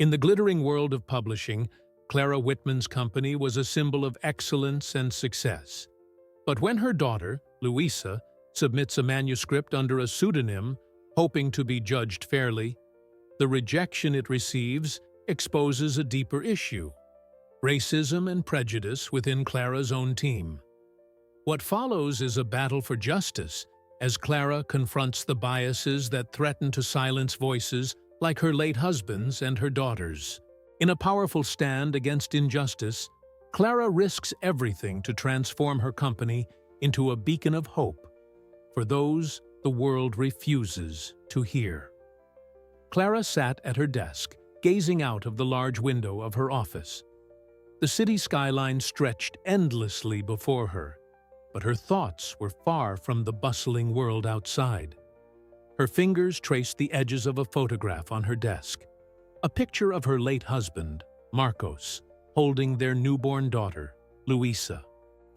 In the glittering world of publishing, Clara Whitman's company was a symbol of excellence and success. But when her daughter, Louisa, submits a manuscript under a pseudonym, hoping to be judged fairly, the rejection it receives exposes a deeper issue: racism and prejudice within Clara's own team. What follows is a battle for justice as Clara confronts the biases that threaten to silence voices like her late husband's and her daughter's. In a powerful stand against injustice, Clara risks everything to transform her company into a beacon of hope for those the world refuses to hear. Clara sat at her desk, gazing out of the large window of her office. The city skyline stretched endlessly before her, but her thoughts were far from the bustling world outside. Her fingers traced the edges of a photograph on her desk, a picture of her late husband, Marcos, holding their newborn daughter, Louisa.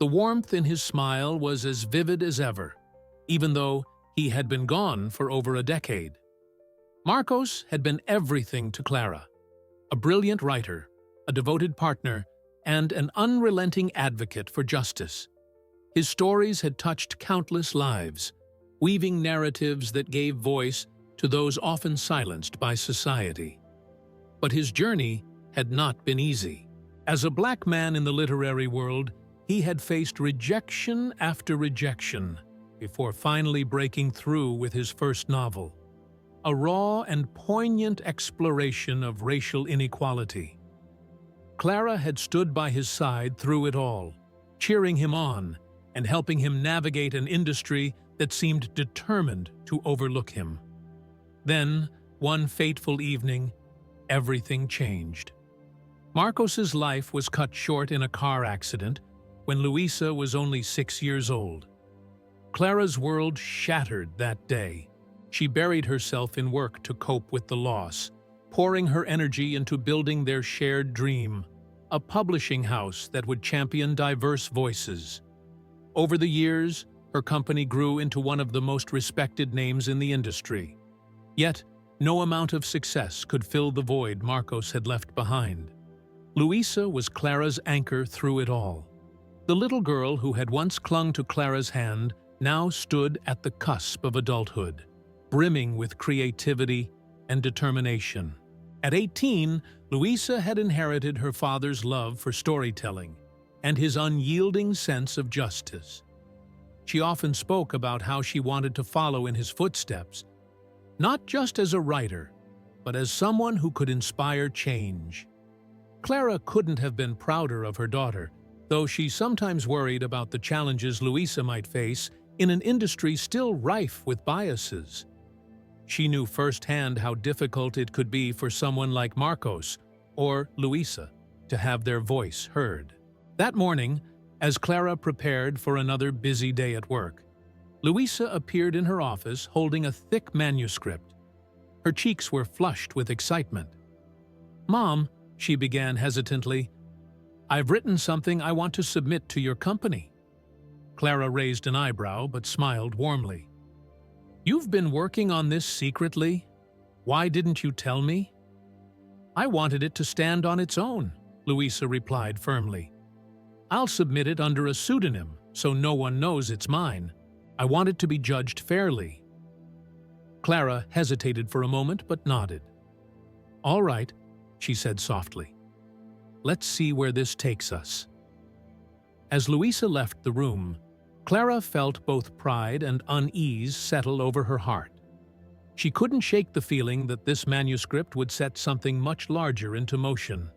The warmth in his smile was as vivid as ever, even though he had been gone for over a decade. Marcos had been everything to Clara: a brilliant writer, a devoted partner, and an unrelenting advocate for justice. His stories had touched countless lives, weaving narratives that gave voice to those often silenced by society. But his journey had not been easy. As a black man in the literary world, he had faced rejection after rejection before finally breaking through with his first novel, a raw and poignant exploration of racial inequality. Clara had stood by his side through it all, cheering him on and helping him navigate an industry that seemed determined to overlook him. Then, one fateful evening, everything changed. Marcos's life was cut short in a car accident when Louisa was only 6 years old. Clara's world shattered that day. She buried herself in work to cope with the loss, pouring her energy into building their shared dream, a publishing house that would champion diverse voices. Over the years, her company grew into one of the most respected names in the industry. Yet, no amount of success could fill the void Marcos had left behind. Louisa was Clara's anchor through it all. The little girl who had once clung to Clara's hand now stood at the cusp of adulthood, brimming with creativity and determination. At 18, Louisa had inherited her father's love for storytelling and his unyielding sense of justice. She often spoke about how she wanted to follow in his footsteps, not just as a writer, but as someone who could inspire change. Clara couldn't have been prouder of her daughter, though she sometimes worried about the challenges Louisa might face in an industry still rife with biases. She knew firsthand how difficult it could be for someone like Marcos or Louisa to have their voice heard. That morning, as Clara prepared for another busy day at work, Louisa appeared in her office holding a thick manuscript. Her cheeks were flushed with excitement. "Mom," she began hesitantly, "I've written something I want to submit to your company." Clara raised an eyebrow but smiled warmly. "You've been working on this secretly? Why didn't you tell me?" "I wanted it to stand on its own," Louisa replied firmly. "I'll submit it under a pseudonym so no one knows it's mine. I want it to be judged fairly." Clara hesitated for a moment but nodded. "All right," she said softly. "Let's see where this takes us." As Louisa left the room, Clara felt both pride and unease settle over her heart. She couldn't shake the feeling that this manuscript would set something much larger into motion.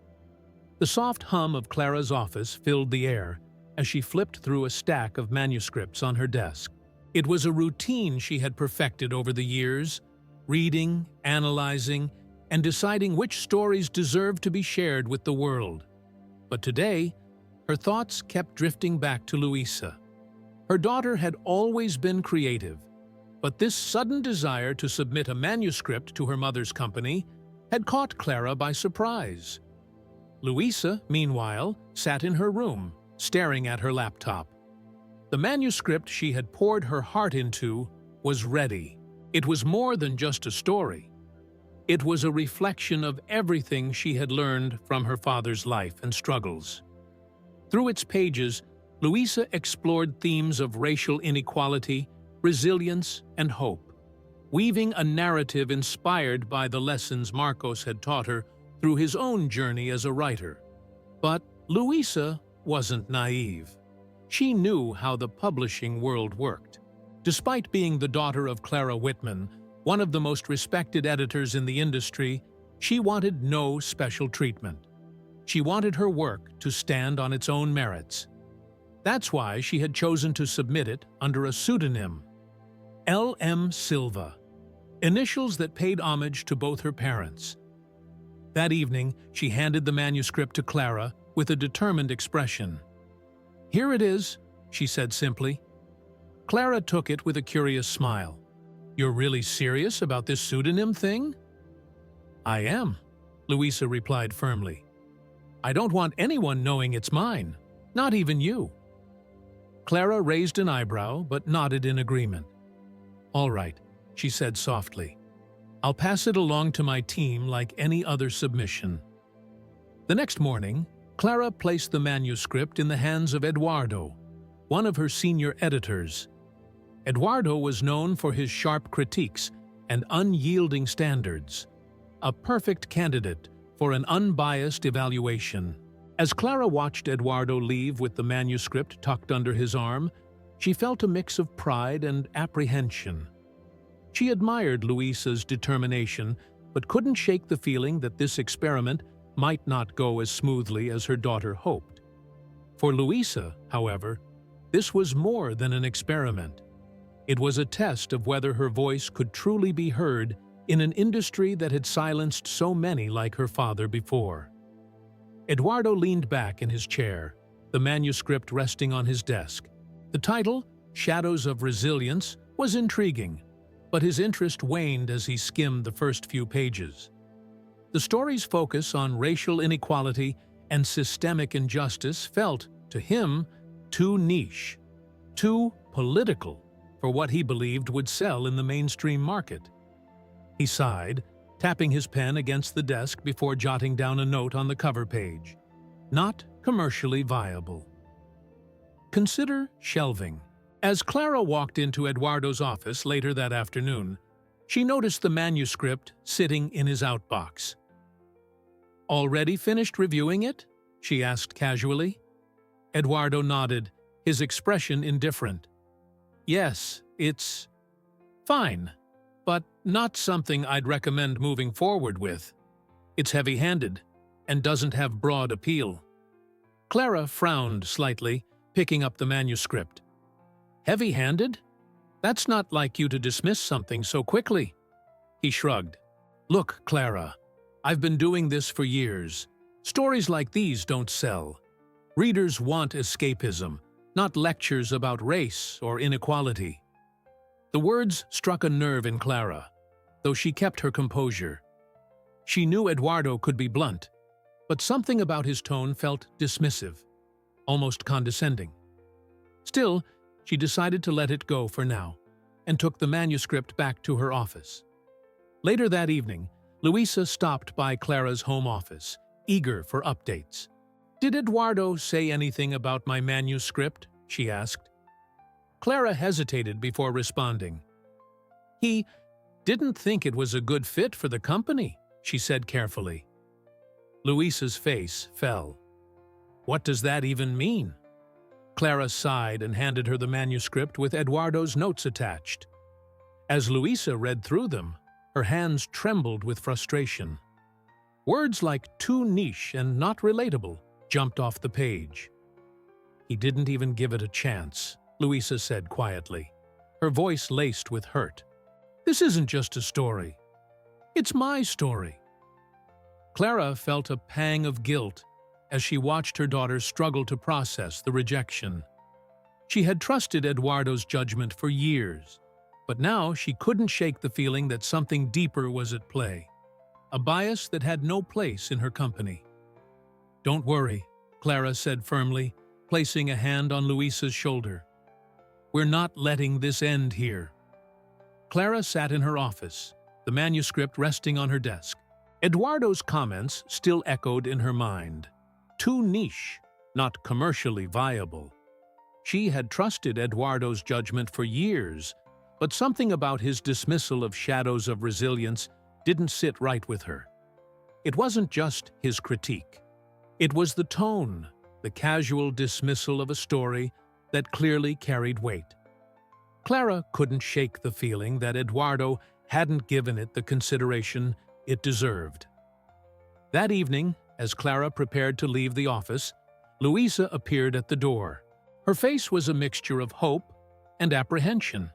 The soft hum of Clara's office filled the air as she flipped through a stack of manuscripts on her desk. It was a routine she had perfected over the years, reading, analyzing, and deciding which stories deserved to be shared with the world. But today, her thoughts kept drifting back to Louisa. Her daughter had always been creative, but this sudden desire to submit a manuscript to her mother's company had caught Clara by surprise. Louisa, meanwhile, sat in her room, staring at her laptop. The manuscript she had poured her heart into was ready. It was more than just a story. It was a reflection of everything she had learned from her father's life and struggles. Through its pages, Louisa explored themes of racial inequality, resilience, and hope, weaving a narrative inspired by the lessons Marcos had taught her through his own journey as a writer. But Louisa wasn't naive. She knew how the publishing world worked. Despite being the daughter of Clara Whitman, one of the most respected editors in the industry, she wanted no special treatment. She wanted her work to stand on its own merits. That's why she had chosen to submit it under a pseudonym, L.M. Silva, initials that paid homage to both her parents. That evening, she handed the manuscript to Clara with a determined expression. "Here it is," she said simply. Clara took it with a curious smile. "You're really serious about this pseudonym thing?" "I am," Louisa replied firmly. "I don't want anyone knowing it's mine, not even you." Clara raised an eyebrow but nodded in agreement. "All right," she said softly. "I'll pass it along to my team like any other submission." The next morning, Clara placed the manuscript in the hands of Eduardo, one of her senior editors. Eduardo was known for his sharp critiques and unyielding standards, a perfect candidate for an unbiased evaluation. As Clara watched Eduardo leave with the manuscript tucked under his arm, she felt a mix of pride and apprehension. She admired Louisa's determination, but couldn't shake the feeling that this experiment might not go as smoothly as her daughter hoped. For Louisa, however, this was more than an experiment. It was a test of whether her voice could truly be heard in an industry that had silenced so many like her father before. Eduardo leaned back in his chair, the manuscript resting on his desk. The title, Shadows of Resilience, was intriguing, but his interest waned as he skimmed the first few pages. The story's focus on racial inequality and systemic injustice felt, to him, too niche, too political for what he believed would sell in the mainstream market. He sighed, tapping his pen against the desk before jotting down a note on the cover page. Not commercially viable. Consider shelving. As Clara walked into Eduardo's office later that afternoon, she noticed the manuscript sitting in his outbox. "Already finished reviewing it?" she asked casually. Eduardo nodded, his expression indifferent. "Yes, it's fine, but not something I'd recommend moving forward with. It's heavy-handed and doesn't have broad appeal." Clara frowned slightly, picking up the manuscript. "Heavy-handed? That's not like you to dismiss something so quickly." He shrugged. "Look, Clara, I've been doing this for years. Stories like these don't sell. Readers want escapism, not lectures about race or inequality." The words struck a nerve in Clara, though she kept her composure. She knew Eduardo could be blunt, but something about his tone felt dismissive, almost condescending. Still, she decided to let it go for now, and took the manuscript back to her office. Later that evening, Louisa stopped by Clara's home office, eager for updates. "Did Eduardo say anything about my manuscript?" she asked. Clara hesitated before responding. "He didn't think it was a good fit for the company," she said carefully. Louisa's face fell. "What does that even mean?" Clara sighed and handed her the manuscript with Eduardo's notes attached. As Louisa read through them, her hands trembled with frustration. Words like "too niche" and "not relatable" jumped off the page. "He didn't even give it a chance," Louisa said quietly, her voice laced with hurt. "This isn't just a story. It's my story." Clara felt a pang of guilt as she watched her daughter struggle to process the rejection. She had trusted Eduardo's judgment for years, but now she couldn't shake the feeling that something deeper was at play, a bias that had no place in her company. "Don't worry," Clara said firmly, placing a hand on Louisa's shoulder. "We're not letting this end here." Clara sat in her office, the manuscript resting on her desk. Eduardo's comments still echoed in her mind. Too niche, not commercially viable. She had trusted Eduardo's judgment for years, but something about his dismissal of Shadows of Resilience didn't sit right with her. It wasn't just his critique. It was the tone, the casual dismissal of a story that clearly carried weight. Clara couldn't shake the feeling that Eduardo hadn't given it the consideration it deserved. That evening, as Clara prepared to leave the office, Luisa appeared at the door. Her face was a mixture of hope and apprehension.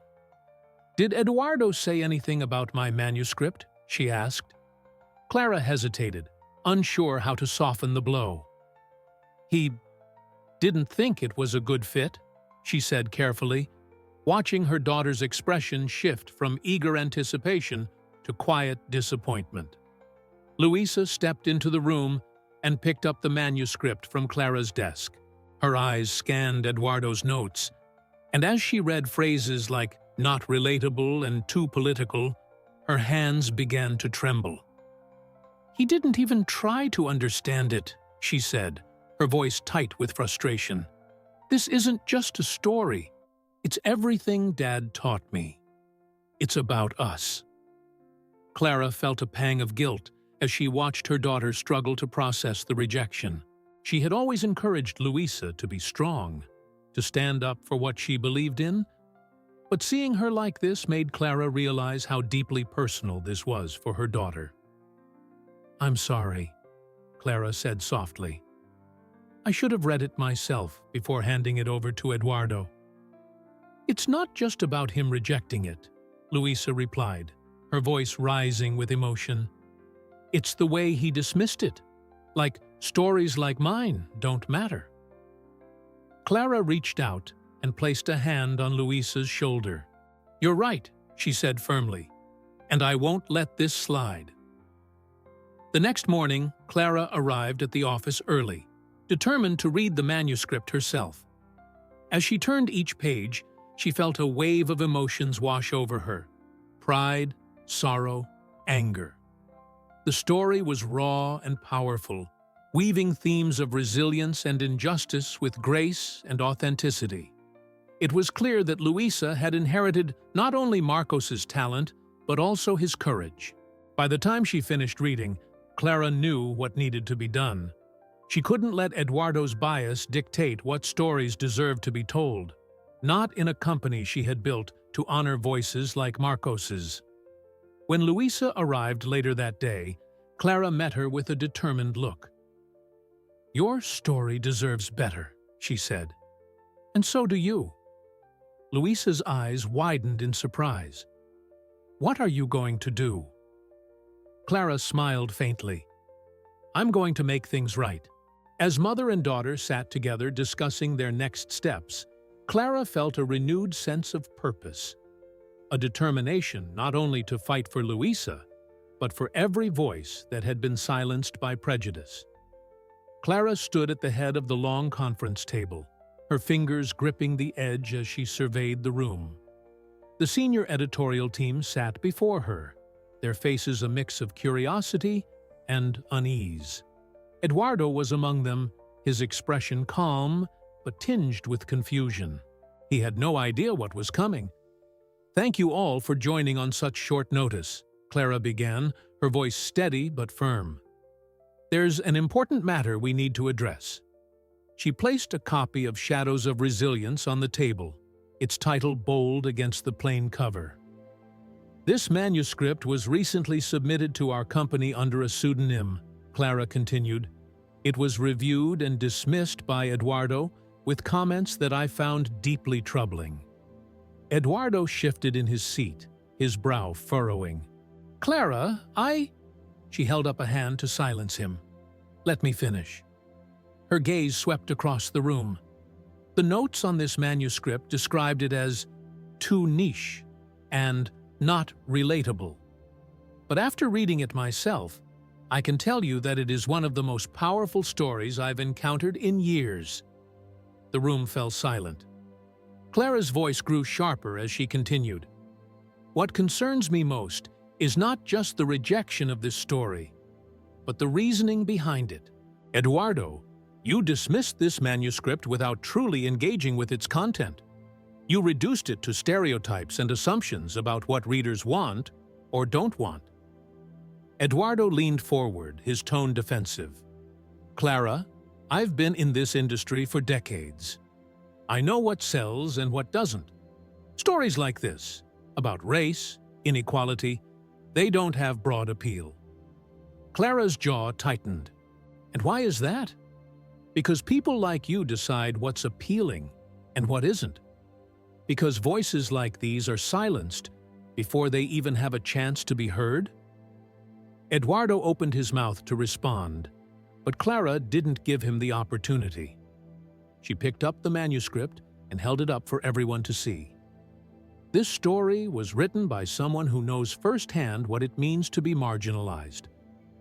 "Did Eduardo say anything about my manuscript?" she asked. Clara hesitated, unsure how to soften the blow. "He didn't think it was a good fit," she said carefully, watching her daughter's expression shift from eager anticipation to quiet disappointment. Luisa stepped into the room and picked up the manuscript from Clara's desk. Her eyes scanned Eduardo's notes, and as she read phrases like "not relatable" and "too political," her hands began to tremble. "He didn't even try to understand it," she said, her voice tight with frustration. "This isn't just a story. It's everything Dad taught me. It's about us." Clara felt a pang of guilt as she watched her daughter struggle to process the rejection. She had always encouraged Luisa to be strong, to stand up for what she believed in, but seeing her like this made Clara realize how deeply personal this was for her daughter. "I'm sorry," Clara said softly. "I should have read it myself before handing it over to Eduardo." "It's not just about him rejecting it," Luisa replied, her voice rising with emotion. "It's the way he dismissed it, like stories like mine don't matter." Clara reached out and placed a hand on Luisa's shoulder. "You're right," she said firmly, "and I won't let this slide." The next morning, Clara arrived at the office early, determined to read the manuscript herself. As she turned each page, she felt a wave of emotions wash over her: pride, sorrow, anger. The story was raw and powerful, weaving themes of resilience and injustice with grace and authenticity. It was clear that Luisa had inherited not only Marcos's talent, but also his courage. By the time she finished reading, Clara knew what needed to be done. She couldn't let Eduardo's bias dictate what stories deserved to be told, not in a company she had built to honor voices like Marcos's. When Luisa arrived later that day, Clara met her with a determined look. "Your story deserves better," she said. "And so do you." Luisa's eyes widened in surprise. "What are you going to do?" Clara smiled faintly. "I'm going to make things right." As mother and daughter sat together discussing their next steps, Clara felt a renewed sense of purpose, a determination not only to fight for Luisa, but for every voice that had been silenced by prejudice. Clara stood at the head of the long conference table, her fingers gripping the edge as she surveyed the room. The senior editorial team sat before her, their faces a mix of curiosity and unease. Eduardo was among them, his expression calm but tinged with confusion. He had no idea what was coming. "Thank you all for joining on such short notice," Clara began, her voice steady but firm. "There's an important matter we need to address." She placed a copy of Shadows of Resilience on the table, its title bold against the plain cover. "This manuscript was recently submitted to our company under a pseudonym," Clara continued. "It was reviewed and dismissed by Eduardo with comments that I found deeply troubling." Eduardo shifted in his seat, his brow furrowing. "Clara, She held up a hand to silence him. "Let me finish." Her gaze swept across the room. The notes on this manuscript described it as too niche and not relatable. But after reading it myself, I can tell you that it is one of the most powerful stories I've encountered in years. The room fell silent. Clara's voice grew sharper as she continued. "What concerns me most is not just the rejection of this story, but the reasoning behind it. Eduardo, you dismissed this manuscript without truly engaging with its content. You reduced it to stereotypes and assumptions about what readers want or don't want. Eduardo leaned forward, his tone defensive. Clara, I've been in this industry for decades. I know what sells and what doesn't. Stories like this, about race, inequality, they don't have broad appeal. Clara's jaw tightened. And why is that? Because people like you decide what's appealing and what isn't. Because voices like these are silenced before they even have a chance to be heard? Eduardo opened his mouth to respond, but Clara didn't give him the opportunity. She picked up the manuscript and held it up for everyone to see. This story was written by someone who knows firsthand what it means to be marginalized.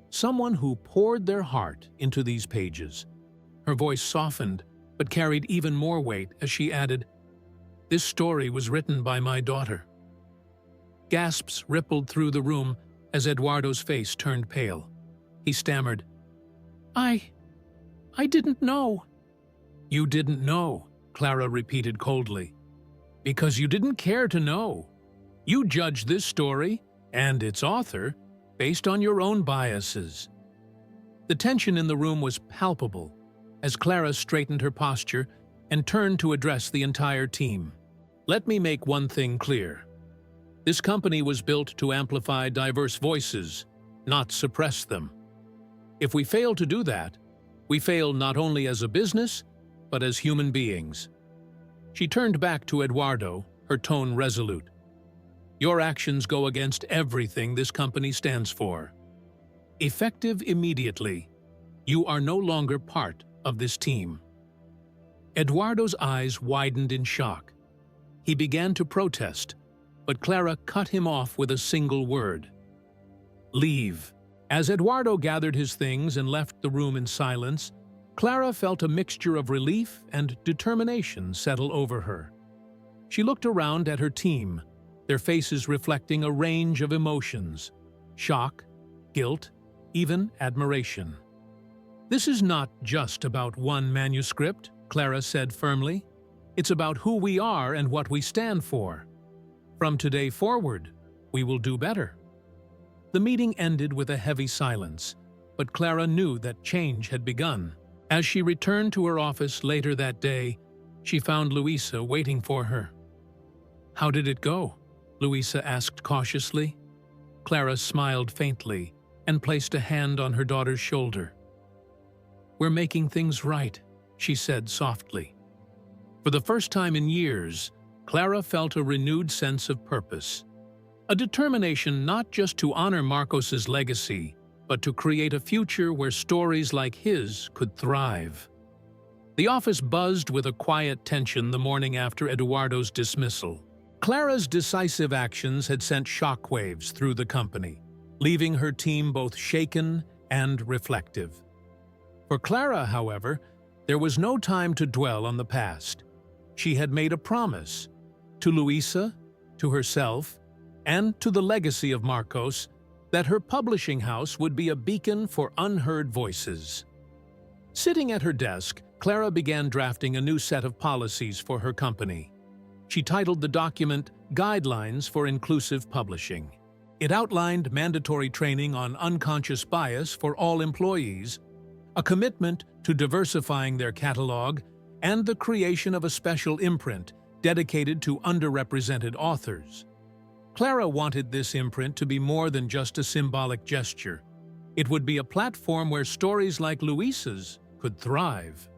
Someone who poured their heart into these pages. Her voice softened, but carried even more weight as she added, "This story was written by my daughter." Gasps rippled through the room as Eduardo's face turned pale. He stammered, I didn't know." "You didn't know," Clara repeated coldly, "because you didn't care to know. You judged this story and its author based on your own biases." The tension in the room was palpable as Clara straightened her posture and turned to address the entire team. "Let me make one thing clear. This company was built to amplify diverse voices, not suppress them. If we fail to do that, we fail not only as a business, but as human beings." She turned back to Eduardo, her tone resolute. "Your actions go against everything this company stands for. Effective immediately, you are no longer part of this team." Eduardo's eyes widened in shock. He began to protest, but Clara cut him off with a single word. "Leave." As Eduardo gathered his things and left the room in silence, Clara felt a mixture of relief and determination settle over her. She looked around at her team, their faces reflecting a range of emotions: shock, guilt, even admiration. "This is not just about one manuscript," Clara said firmly. "It's about who we are and what we stand for. From today forward, we will do better." The meeting ended with a heavy silence, but Clara knew that change had begun. As she returned to her office later that day, she found Luisa waiting for her. "How did it go?" Luisa asked cautiously. Clara smiled faintly and placed a hand on her daughter's shoulder. "We're making things right," she said softly. For the first time in years, Clara felt a renewed sense of purpose. A determination not just to honor Marcos's legacy, but to create a future where stories like his could thrive. The office buzzed with a quiet tension the morning after Eduardo's dismissal. Clara's decisive actions had sent shockwaves through the company, leaving her team both shaken and reflective. For Clara, however, there was no time to dwell on the past. She had made a promise to Luisa, to herself, and to the legacy of Marcos that her publishing house would be a beacon for unheard voices. Sitting at her desk, Clara began drafting a new set of policies for her company. She titled the document Guidelines for Inclusive Publishing. It outlined mandatory training on unconscious bias for all employees, a commitment to diversifying their catalog, and the creation of a special imprint dedicated to underrepresented authors. Clara wanted this imprint to be more than just a symbolic gesture. It would be a platform where stories like Luisa's could thrive.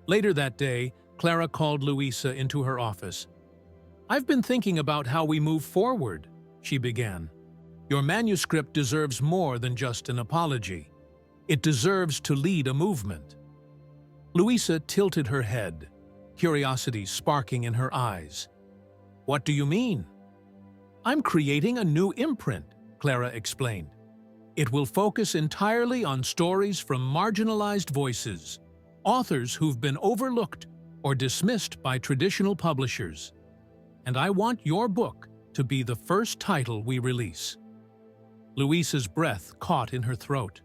Later that day, Clara called Luisa into her office. "I've been thinking about how we move forward," she began. "Your manuscript deserves more than just an apology. It deserves to lead a movement." Luisa tilted her head, curiosity sparking in her eyes. "What do you mean?" "I'm creating a new imprint," Clara explained. "It will focus entirely on stories from marginalized voices, authors who've been overlooked or dismissed by traditional publishers. And I want your book to be the first title we release." Louisa's breath caught in her throat.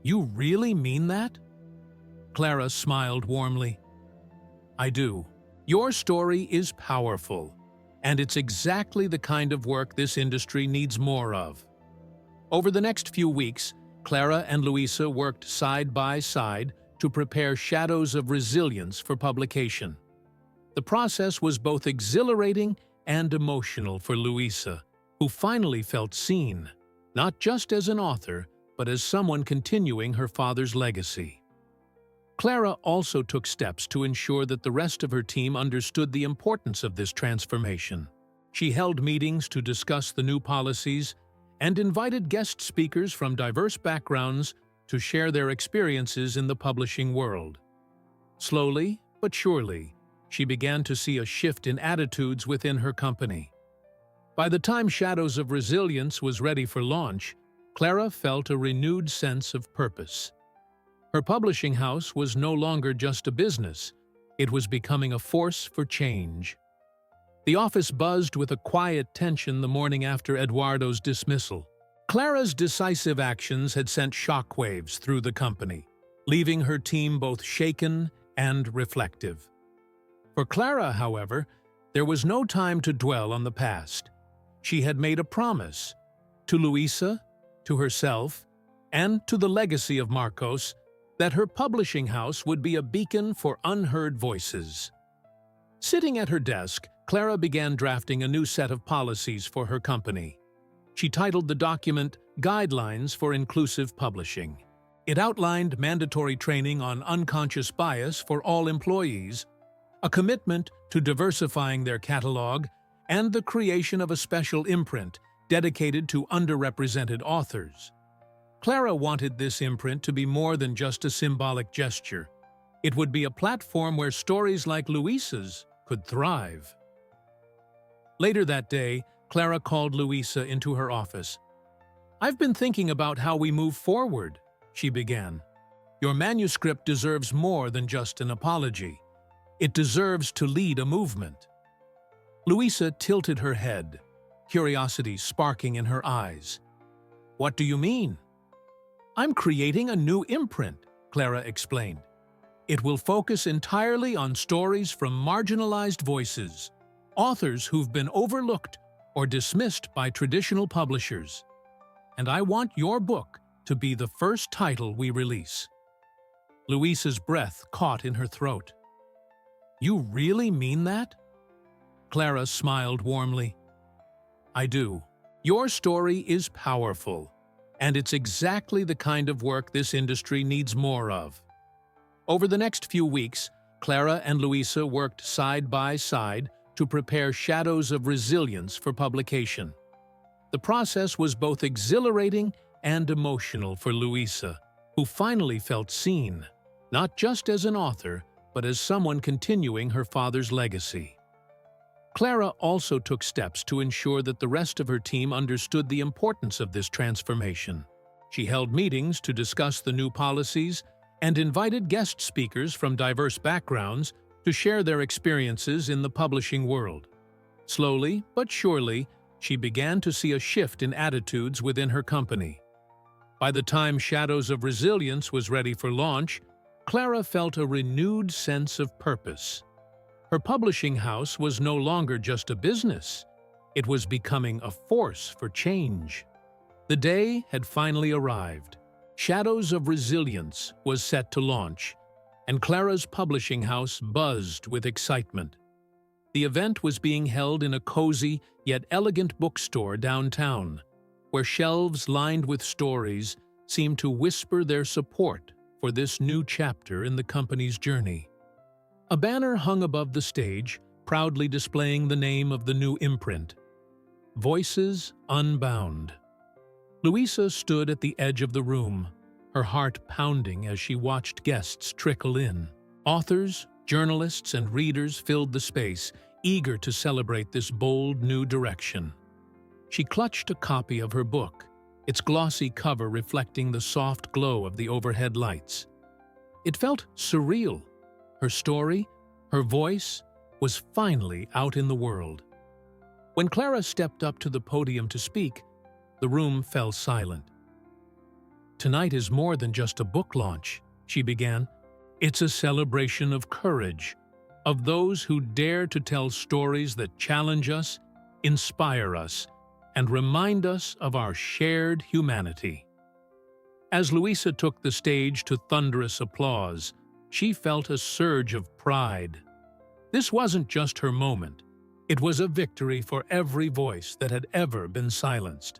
"You really mean that?" Clara smiled warmly. "I do. Your story is powerful, and it's exactly the kind of work this industry needs more of." Over the next few weeks, Clara and Louisa worked side by side to prepare Shadows of Resilience for publication. The process was both exhilarating and emotional for Louisa, who finally felt seen, not just as an author, but as someone continuing her father's legacy. Clara also took steps to ensure that the rest of her team understood the importance of this transformation. She held meetings to discuss the new policies and invited guest speakers from diverse backgrounds to share their experiences in the publishing world. Slowly but surely, she began to see a shift in attitudes within her company. By the time Shadows of Resilience was ready for launch, Clara felt a renewed sense of purpose. Her publishing house was no longer just a business, it was becoming a force for change. The office buzzed with a quiet tension the morning after Eduardo's dismissal. Clara's decisive actions had sent shockwaves through the company, leaving her team both shaken and reflective. For Clara, however, there was no time to dwell on the past. She had made a promise to Louisa, to herself, and to the legacy of Marcos that her publishing house would be a beacon for unheard voices. Sitting at her desk, Clara began drafting a new set of policies for her company. She titled the document Guidelines for Inclusive Publishing. It outlined mandatory training on unconscious bias for all employees, a commitment to diversifying their catalog, and the creation of a special imprint dedicated to underrepresented authors. Clara wanted this imprint to be more than just a symbolic gesture. It would be a platform where stories like Louisa's could thrive. Later that day, Clara called Louisa into her office. "I've been thinking about how we move forward," she began. "Your manuscript deserves more than just an apology. It deserves to lead a movement." Louisa tilted her head, curiosity sparking in her eyes. "What do you mean?" "I'm creating a new imprint," Clara explained. "It will focus entirely on stories from marginalized voices, authors who've been overlooked or dismissed by traditional publishers. And I want your book to be the first title we release." Louisa's breath caught in her throat. "You really mean that?" Clara smiled warmly. "I do. Your story is powerful, and it's exactly the kind of work this industry needs more of." Over the next few weeks, Clara and Louisa worked side by side to prepare Shadows of Resilience for publication. The process was both exhilarating and emotional for Louisa, who finally felt seen, not just as an author, but as someone continuing her father's legacy. Clara also took steps to ensure that the rest of her team understood the importance of this transformation. She held meetings to discuss the new policies and invited guest speakers from diverse backgrounds to share their experiences in the publishing world. Slowly but surely, she began to see a shift in attitudes within her company. By the time Shadows of Resilience was ready for launch, Clara felt a renewed sense of purpose. Her publishing house was no longer just a business. It was becoming a force for change. The day had finally arrived. Shadows of Resilience was set to launch, and Clara's publishing house buzzed with excitement. The event was being held in a cozy yet elegant bookstore downtown, where shelves lined with stories seemed to whisper their support for this new chapter in the company's journey. A banner hung above the stage, proudly displaying the name of the new imprint, Voices Unbound. Louisa stood at the edge of the room, her heart pounding as she watched guests trickle in. Authors, journalists, and readers filled the space, eager to celebrate this bold new direction. She clutched a copy of her book, its glossy cover reflecting the soft glow of the overhead lights. It felt surreal. Her story, her voice, was finally out in the world. When Clara stepped up to the podium to speak, the room fell silent. "Tonight is more than just a book launch," she began. "It's a celebration of courage, of those who dare to tell stories that challenge us, inspire us, and remind us of our shared humanity." As Louisa took the stage to thunderous applause, she felt a surge of pride. This wasn't just her moment. It was a victory for every voice that had ever been silenced.